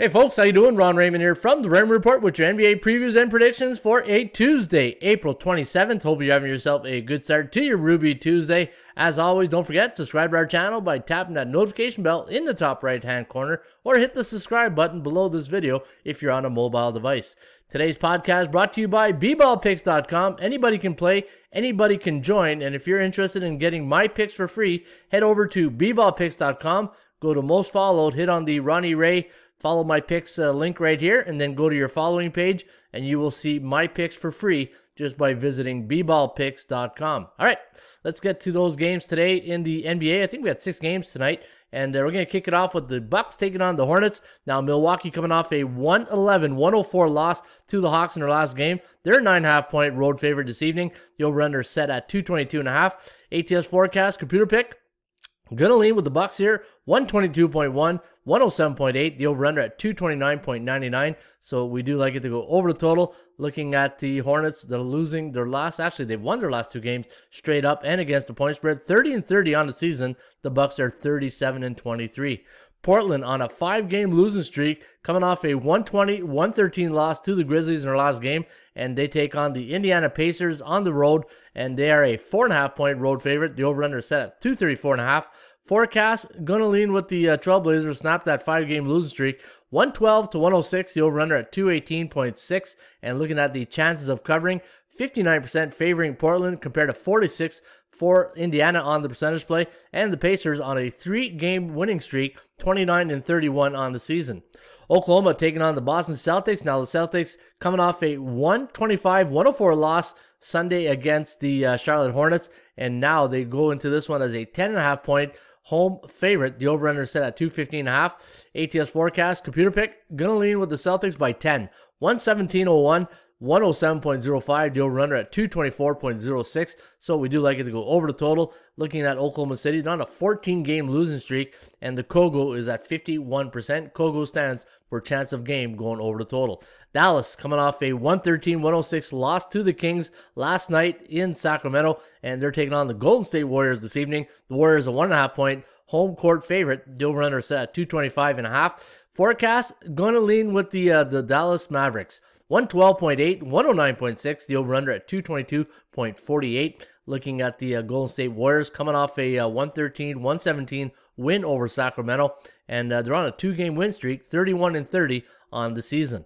Hey folks, how you doing? Ron Raymond here from the Raymond Report with your NBA previews and predictions for a Tuesday, April 27th. Hope you're having yourself a good start to your Ruby Tuesday. As always, don't forget, subscribe to our channel by tapping that notification bell in the top right-hand corner or hit the subscribe button below this video if you're on a mobile device. Today's podcast brought to you by bballpicks.com. Anybody can play, anybody can join, and if you're interested in getting my picks for free, head over to bballpicks.com, go to most followed, hit on the Ronnie Ray follow my picks link right here, and then go to your following page, and you will see my picks for free just by visiting bballpicks.com. All right, let's get to those games today in the NBA. I think we got 6 games tonight, and we're going to kick it off with the Bucks taking on the Hornets. Now, Milwaukee coming off a 111-104 loss to the Hawks in their last game. They're a 9.5-point road favorite this evening. The over-under set at 222.5. ATS forecast, computer pick. Gonna lean with the Bucks here, 122.1, 107.8, the over-under at 229.99, so we do like it to go over the total. Looking at the Hornets, they're losing their last, actually they've won their last 2 games straight up and against the point spread, 30-30 on the season. The Bucks are 37-23. Portland on a 5-game losing streak, coming off a 120-113 loss to the Grizzlies in their last game, and they take on the Indiana Pacers on the road, and they are a 4.5-point road favorite. The over-under is set at 234.5. Forecast, gonna lean with the Trailblazers, snap that 5-game losing streak, 112-106, the over-under at 218.6, and looking at the chances of covering, 59% favoring Portland compared to 46% for Indiana on the percentage play, and the Pacers on a 3-game winning streak, 29-31 on the season. Oklahoma taking on the Boston Celtics. Now the Celtics coming off a 125-104 loss Sunday against the Charlotte Hornets, and now they go into this one as a 10.5-point home favorite. The over-under set at 215.5. ATS forecast, computer pick, gonna lean with the Celtics by 10. 117.01. 107.05, the over-under at 224.06, so we do like it to go over the total. Looking at Oklahoma City, they're on a 14-game losing streak, and the Kogo is at 51%. Kogo stands for chance of game going over the total. Dallas coming off a 113-106 loss to the Kings last night in Sacramento, and they're taking on the Golden State Warriors this evening. The Warriors a 1.5-point home court favorite. The over-under set at 225.5. Forecast, going to lean with the Dallas Mavericks. 112.8, 109.6, the over-under at 222.48. Looking at the Golden State Warriors coming off a 113-117 win over Sacramento, and they're on a 2-game win streak, 31-30 on the season.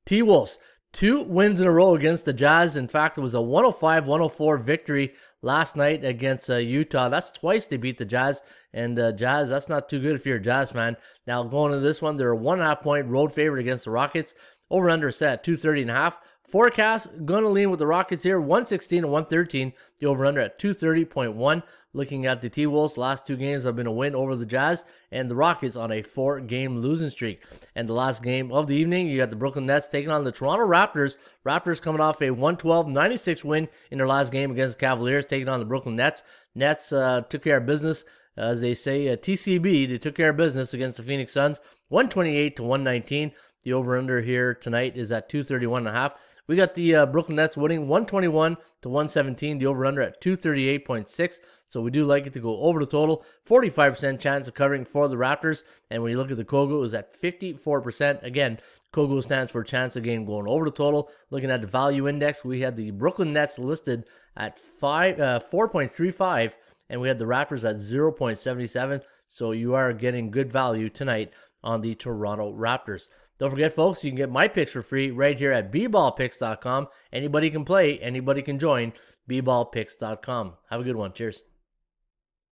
T-Wolves, 2 wins in a row against the Jazz. In fact, it was a 105-104 victory last night against Utah. That's twice they beat the Jazz, and Jazz, that's not too good if you're a Jazz fan. Now, going into this one, they're a 1.5-point road favorite against the Rockets. Over-under set at 230.5. Forecast, going to lean with the Rockets here, 116-113. The over-under at 230.1. Looking at the T-Wolves, last 2 games have been a win over the Jazz, and the Rockets on a 4-game losing streak. And the last game of the evening, you got the Brooklyn Nets taking on the Toronto Raptors. Raptors coming off a 112-96 win in their last game against the Cavaliers, taking on the Brooklyn Nets. Nets took care of business. As they say, TCB, they took care of business against the Phoenix Suns, 128-119. The over-under here tonight is at 231.5. We got the Brooklyn Nets winning 121-117. The over-under at 238.6. So we do like it to go over the total. 45% chance of covering for the Raptors. And when you look at the Kogo, it is at 54%. Again, Kogo stands for chance of game going over the total. Looking at the value index, we had the Brooklyn Nets listed at 4.35. And we had the Raptors at 0.77. So you are getting good value tonight on the Toronto Raptors. Don't forget, folks, you can get my picks for free right here at bballpicks.com. Anybody can play, anybody can join, bballpicks.com. Have a good one. Cheers.